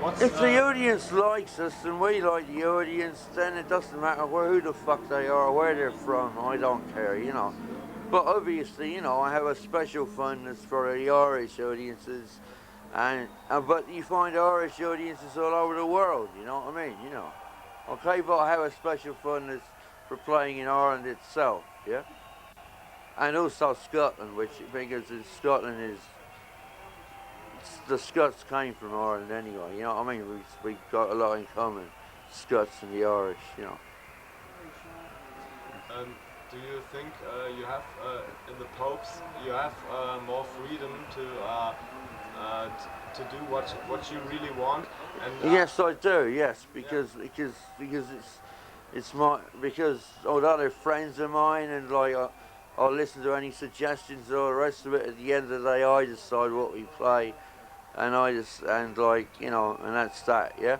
What's If the audience likes us and we like the audience, then it doesn't matter who the fuck they are, where they're from. I don't care, you know. But obviously, you know, I have a special fondness for the Irish audiences, and but you find Irish audiences all over the world. You know what I mean? You know. Okay, but I have a special fondness for playing in Ireland itself. Yeah. And also Scotland, which because Scotland is the Scots came from Ireland anyway. You know what I mean? We got a lot in common, Scots and the Irish. You know. Do you think you have in the popes you have more freedom to do what you really want? And Yes, I do. Yes, because it's my because although they're friends of mine and like I'll listen to any suggestions or the rest of it. At the end of the day, I decide what we play, and I just and like you know, and that's that. Yeah.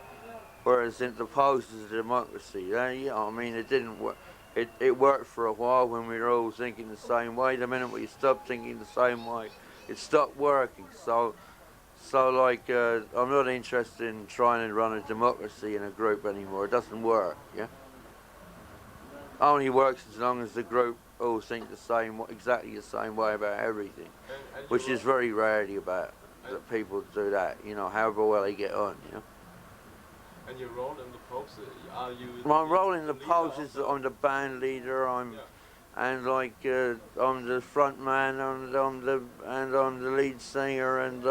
Whereas in the post is a democracy. Yeah, you know, I mean, it didn't work. It worked for a while when we were all thinking the same way. The minute we stopped thinking the same way, it stopped working. So like, I'm not interested in trying to run a democracy in a group anymore. It doesn't work. Yeah. Only works as long as the group all think the same, exactly the same way about everything, which is very rarely about that people do that. You know, however well they get on. You know. And your role in the popes, are you? My role in the Pogues is that I'm the band leader. And like I'm the front man, and I'm the lead singer, and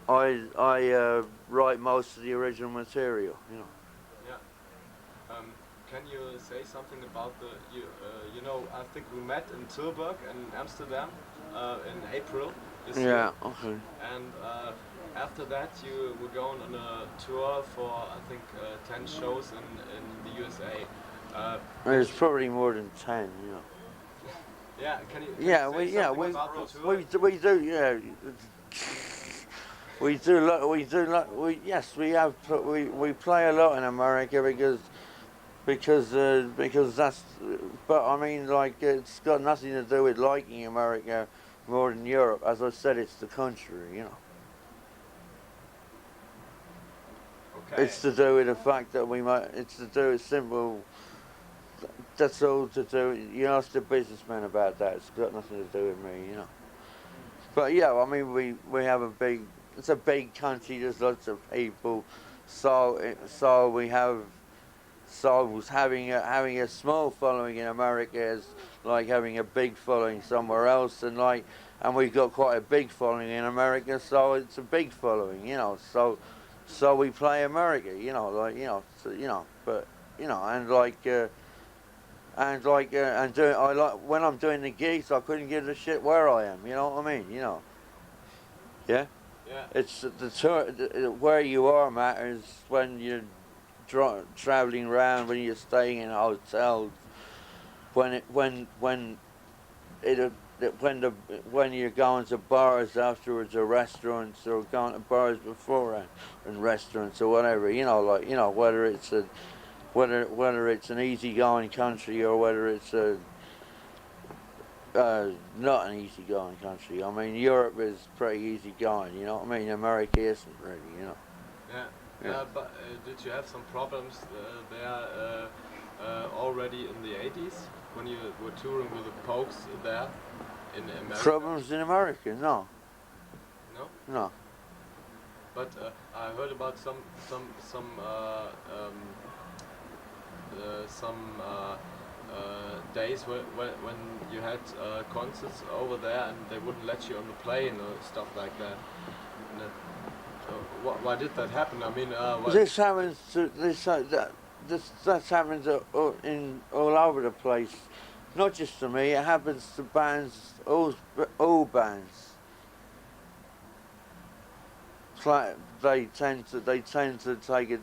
I write most of the original material. You know. Yeah. Can you say something about the you know, I think we met in Tilburg and Amsterdam in April this year. Yeah. Okay. And after that, you were going on a tour for I think 10 shows in the USA. There's probably more than 10. You know. Yeah. Can you say something about the tour? We do. Yeah. We yes, we play a lot in America because that's, but I mean, like, it's got nothing to do with liking America more than Europe. As I said, it's the country, you know. Okay. It's to do with the fact that it's to do with simple, that's all to do. You ask the businessman about that, it's got nothing to do with me, you know. But yeah, I mean, we have it's a big country, there's lots of people, so having a small following in America is like having a big following somewhere else, and we've got quite a big following in America, so it's a big following, you know. So we play America, you know, like but you know, when I'm doing the gigs, I couldn't give a shit where I am, you know what I mean, you know. Yeah. Yeah. It's the tour, where you are matters when you're traveling around, when you're staying in hotels, when you're going to bars afterwards or restaurants, or going to bars before and restaurants or whatever, you know, like, you know, whether it's an easygoing country or whether it's not an easygoing country. I mean, Europe is pretty easygoing, you know what I mean? America isn't really, you know. Yeah. But did you have some problems there already in the 80s when you were touring with the Pogues there in America? Problems in America? No. No. No. But I heard about some days when you had concerts over there and they wouldn't let you on the plane or stuff like that. Why did that happen? I mean, this happens to that happens in all over the place. Not just to me. It happens to bands, all bands. It's like they tend to take it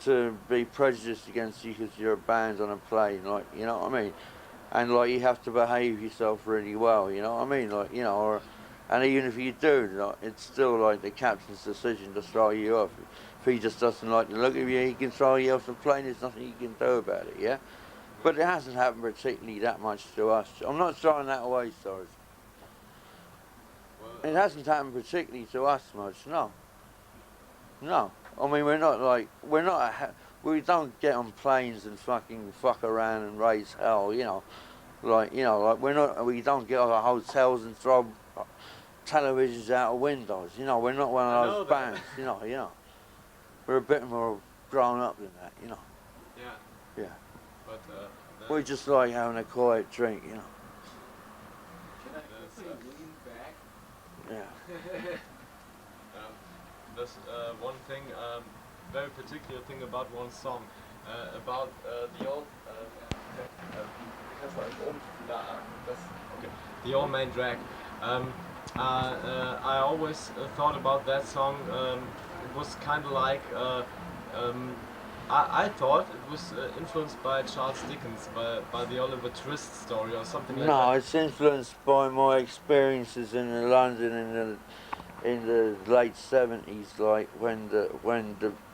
to be prejudiced against you because you're a band on a plane, like, you know what I mean, and like you have to behave yourself really well, you know what I mean, like, you know, and even if you do, like, it's still like the captain's decision to throw you off. If he just doesn't like the look of you, he can throw you off the plane. There's nothing he can do about it, yeah. But it hasn't happened particularly that much to us. I'm not throwing that away, sorry. It hasn't happened particularly to us much, no. No. I mean, we don't get on planes and fucking fuck around and raise hell, you know. Like we don't get on the hotels and throw televisions out of windows, you know. We're not one of those bands, you know. We're a bit more grown up than that, you know. Yeah. Yeah. But we just like having a quiet drink, you know. Yeah. There's one thing, very particular thing about one song, about the old. The old main drag. I always thought about that song. It was kind of like. I thought it was influenced by Charles Dickens, by the Oliver Twist story or something like that. No, it's influenced by my experiences in London in the late '70s, like when the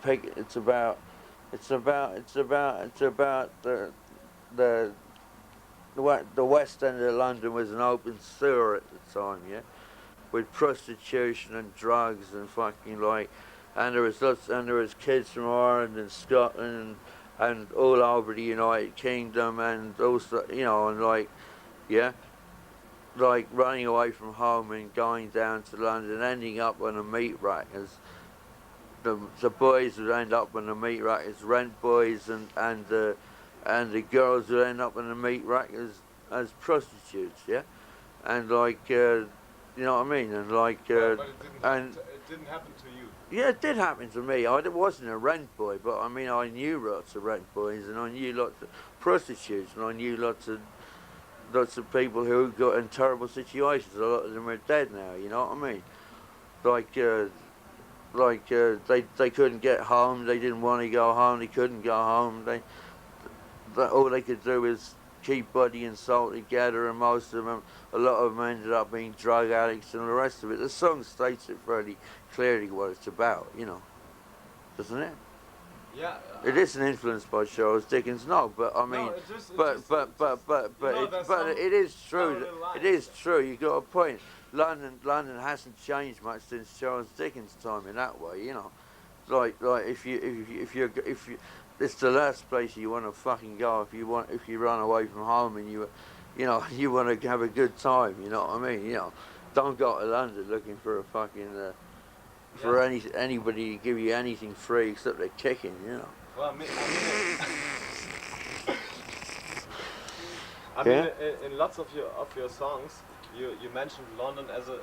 pig. It's about the west end of London was an open sewer at the time, yeah, with prostitution and drugs and fucking like, and there was kids from Ireland and Scotland and all over the United Kingdom and also, you know, and like, yeah, like running away from home and going down to London, ending up on a meat rack as the boys would end up on the meat rack as rent boys and the girls would end up on the meat rack as prostitutes, yeah, and like you know what I mean, and like but it didn't happen to you. Yeah, it did happen to me. I wasn't a rent boy, but I mean I knew lots of rent boys and I knew lots of prostitutes and I knew lots of people who got in terrible situations. A lot of them are dead now. You know what I mean? They couldn't get home. They didn't want to go home. They couldn't go home. All they could do was keep body and soul together, and most of them, a lot of them ended up being drug addicts and the rest of it. The song states it fairly clearly what it's about, you know, doesn't it? Yeah. It isn't influenced by Charles Dickens, no, but I mean, it is true. It is true. You got a point. London hasn't changed much since Charles Dickens' time in that way, you know. Like if you it's the last place you want to fucking go if you run away from home and you know you want to have a good time, you know what I mean? You know, don't go to London looking for a fucking for anybody to give you anything free except a kicking, you know. Well, I mean, in lots of your songs, you mentioned London as a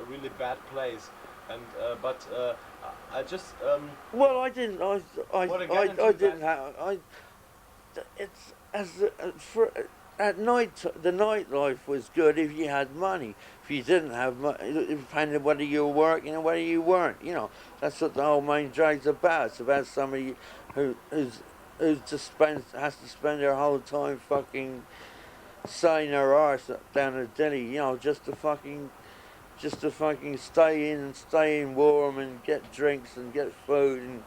really bad place, and I just well, I didn't. I didn't have. It's for at night. The nightlife was good if you had money. If you didn't have money, it depended whether you were working and whether you weren't. You know, that's what the whole main drag's about. It's about somebody has to spend their whole time fucking saying their arse down a dilly. You know, just to fucking stay in warm and get drinks and get food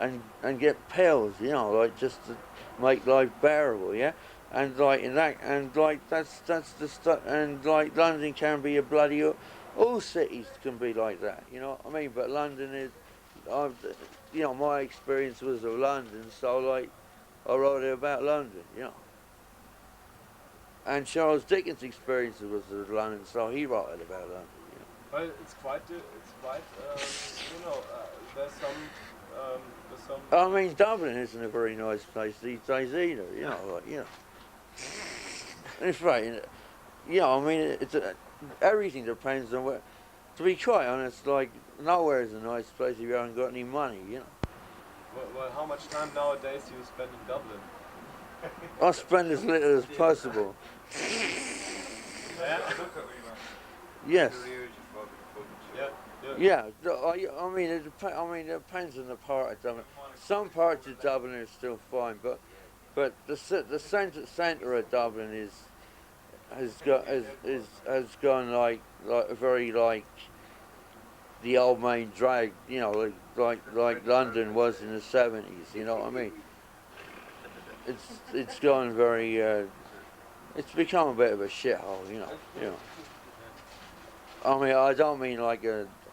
and get pills, you know, like just to make life bearable, yeah. And like that's the stuff. And like London can be a bloody. All cities can be like that, you know what I mean. But London is, you know, my experience was of London, so like I wrote it about London, you know. And Charles Dickens' experience was of London, so he wrote it about London. Well, it's quite, you know, there's some. I mean, Dublin isn't a very nice place these days either, you know, like, you know. In fact, you know, I mean, everything depends on where. To be quite honest, like, nowhere is a nice place if you haven't got any money, you know. Well, how much time nowadays do you spend in Dublin? I spend as little as possible. Yes. Yeah, I mean, it depends on the part of Dublin. Some parts of Dublin are still fine, but the centre of Dublin has gone like very like the old main drag, you know, like London was in the '70s. You know what I mean? It's gone very. It's become a bit of a shithole, you know. I mean, I don't mean like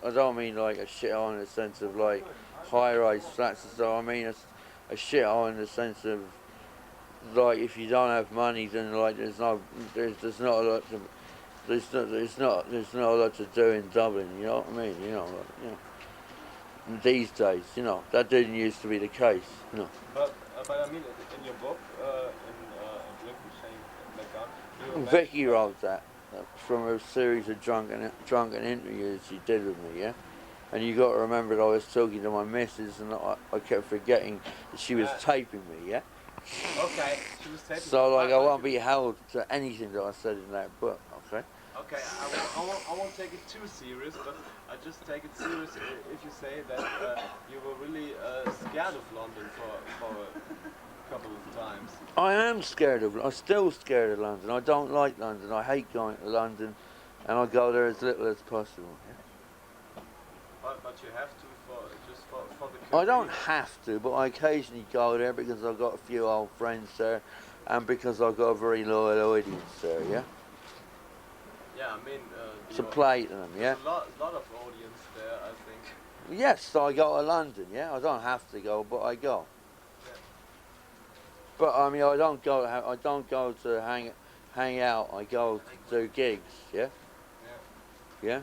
I don't mean like a shithole in the sense of like high-rise flats and stuff. I mean a shithole in the sense of like if you don't have money, then like there's not a lot to there's not a lot to do in Dublin. You know what I mean? These days, that didn't used to be the case. But I mean, in your book, in Lincolnshire, MacGowan, you Vicky wrote that from a series of drunken interviews she did with me, yeah? And you got to remember that I was talking to my missus and I kept forgetting that she was taping me, yeah? Okay, she was taping. So like I won't be held to anything that I said in that book, okay? Okay, I won't take it too serious, but I just take it serious if you say that you were really scared of London for a couple of times. I am scared of. I'm still scared of London. I don't like London. I hate going to London, and I go there as little as possible. Yeah? But you have to for the country. I don't have to, but I occasionally go there because I've got a few old friends there, and because I've got a very loyal audience there. Yeah. Yeah, I mean. To play to them, yeah. There's a lot of audience there, I think. Yes, I go to London. Yeah, I don't have to go, but I go. Yeah. But I mean, I don't go to hang out. I go to do gigs. Yeah. Yeah.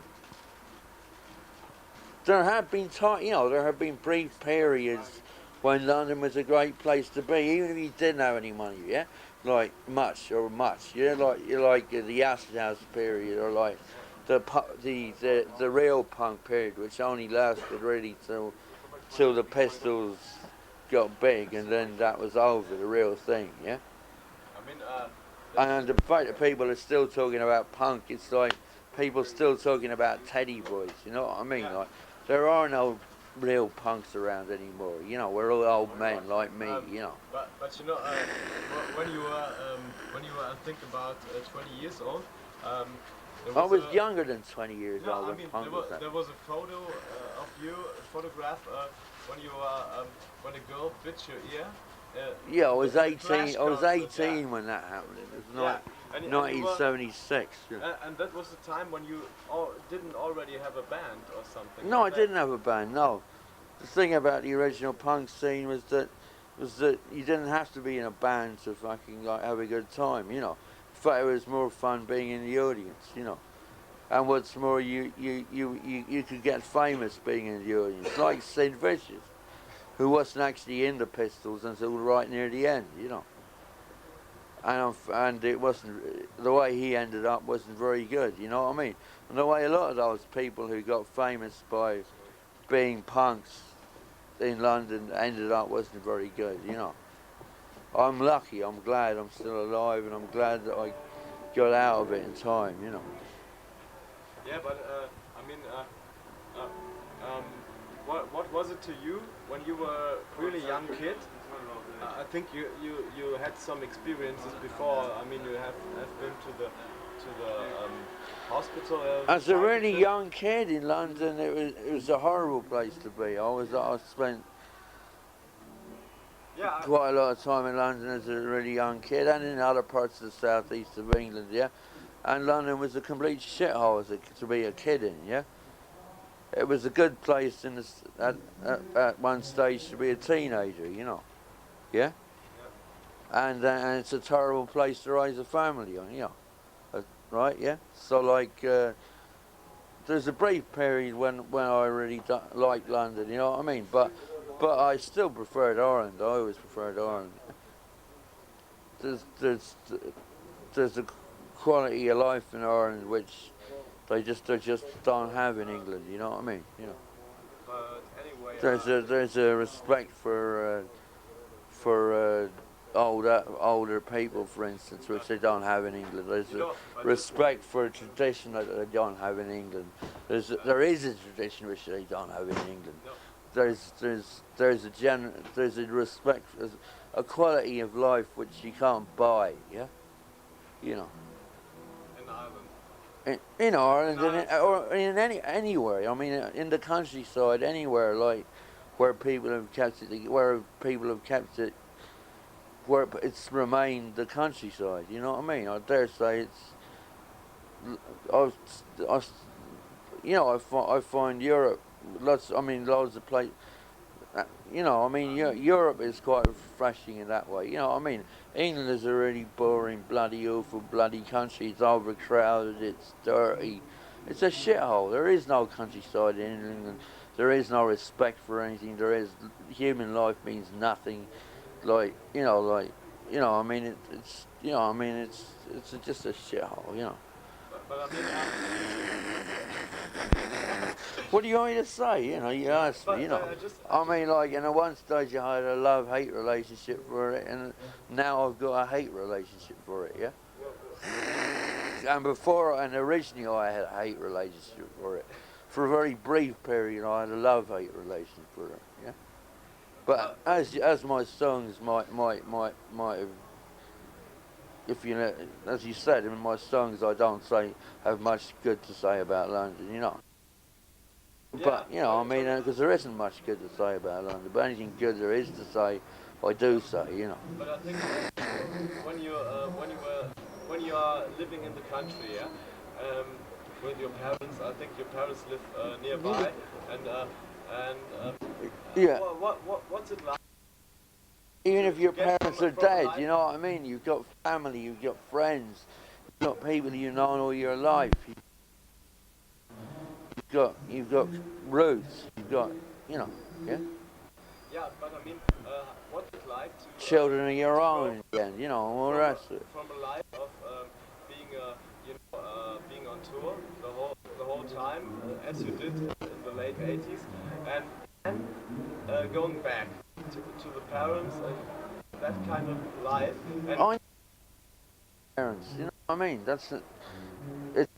There have been there have been brief periods when London was a great place to be, even if you didn't have any money. Yeah. Like much, yeah. Like the acid house period, or like the real punk period, which only lasted really till the Pistols got big, and then that was over, the real thing, yeah? I mean, and the fact that people are still talking about punk, it's like people still talking about Teddy Boys, you know what I mean? Like, there are no real punks around anymore, we're all old men like me, But when you were I think about 20 years old, I was younger than 20 years old. I mean, there was a photo of you, a photograph when you were when a girl bit your ear. Yeah, I was 18. I was 18 when that happened. It was 1976. And that was the time when you didn't already have a band or something. No, I didn't have a band. No, the thing about the original punk scene was that you didn't have to be in a band to fucking like have a good time. In fact, it was more fun being in the audience. And what's more, you could get famous being in the audience, like Sid Vicious, who wasn't actually in the Pistols until right near the end, And it wasn't, the way he ended up wasn't very good, you know what I mean? And the way a lot of those people who got famous by being punks in London ended up wasn't very good, I'm lucky, I'm glad I'm still alive, and I'm glad that I got out of it in time, Yeah, but I mean, what was it to you when you were a really young kid? I think you had some experiences before. I mean, you have been to the hospital. As a really young kid in London, it was a horrible place to be. I spent quite a lot of time in London as a really young kid, and in other parts of the southeast of England. Yeah. And London was a complete shithole to be a kid in, yeah? It was a good place at one stage to be a teenager, yeah? And it's a terrible place to raise a family on, right, yeah? So, like, there's a brief period when I really liked London, you know what I mean? But I still preferred Ireland. I always preferred Ireland. There's a quality of life in Ireland which they just don't have in England. You know what I mean? But anyway, there's a respect for older people, for instance, which they don't have in England. There's a respect for a tradition that they don't have in England. There is a tradition which they don't have in England. There's a respect, a quality of life which you can't buy. Yeah, In Ireland, or in anywhere. I mean, in the countryside, anywhere like where people have kept it, where it's remained the countryside. You know what I mean? I dare say you know, I find Europe, loads of places. You know, I mean, Europe is quite refreshing in that way. You know, I mean, England is a really boring, bloody, awful, bloody country. It's overcrowded. It's dirty. It's a shithole. There is no countryside in England. There is no respect for anything. Human life means nothing. I mean, it's, you know, I mean, it's just a shithole. You know. But I mean, What do you want me to say? You know, you asked me, you know. I mean, like, at one stage I had a love-hate relationship for it, and now I've got a hate relationship for it, yeah? And originally I had a hate relationship for it. For a very brief period I had a love-hate relationship for it, yeah? But as my songs might have, if you know, as you said, in my songs I don't have much good to say about London, you know. But, you know, I mean, because there isn't much good to say about London, but anything good there is to say, I do say, you know. but I think when you are living in the country, yeah, with your parents, I think your parents live nearby, and Yeah. what's it like? Even if your parents are dead, you know what I mean? You've got family, you've got friends, you've got people you've known all your life. You've got roots. You've got, you know, yeah. Yeah, but I mean, what's it like to Children of your own, again, you know, and all the rest of it. from a life of being being on tour the whole time as you did in the late 80s, and then going back to the parents and that kind of life. And Parents, you know what I mean? It's